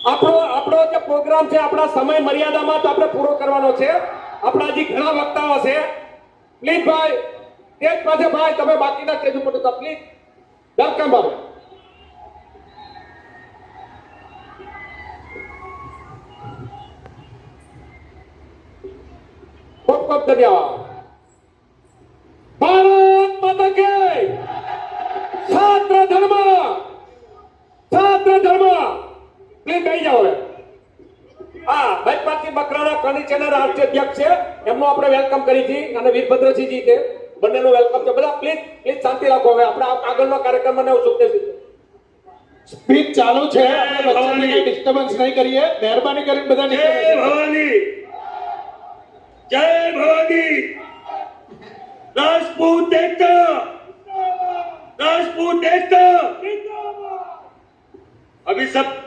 આપણો આપણો જે પ્રોગ્રામ છે આપણા સમય મર્યાદામાં તો આપણે પૂરો કરવાનો છે. આપણા હજી ઘણા વક્તાઓ છે. પ્લીઝ ભાઈ સ્ટેજ પાસે ભાઈ તમે બાકીના સ્ટેજ ઉપર તો પ્લીઝ વેલકમ ભાઈ. ખૂબ ખૂબ ધન્યવાદ. ભારત માતા કે છાત્ર ધર્મ પ્લીઝ બેસી જાઓ. હા ભાઈ બકરાના કનિચેના રાષ્ટ્રીય અધ્યક્ષ છે એમનો આપણે વેલકમ કરી હતી અને વીરભદ્રસિંહજી છે બંનેનો વેલકમ છે. બધા પ્લીઝ પ્લીઝ શાંતિ રાખો. હવે આપણે આગળનો કાર્યક્રમ ને સુખદેવ સ્પીચ ચાલુ છે, આપણે વચ્ચે ડિસ્ટર્બન્સ નહીં કરીએ. મહેરબાની કરીને બધા જય ભવાની, જય ભવાની. રાજપૂત એકતા, રાજપૂત એકતા. अभी सब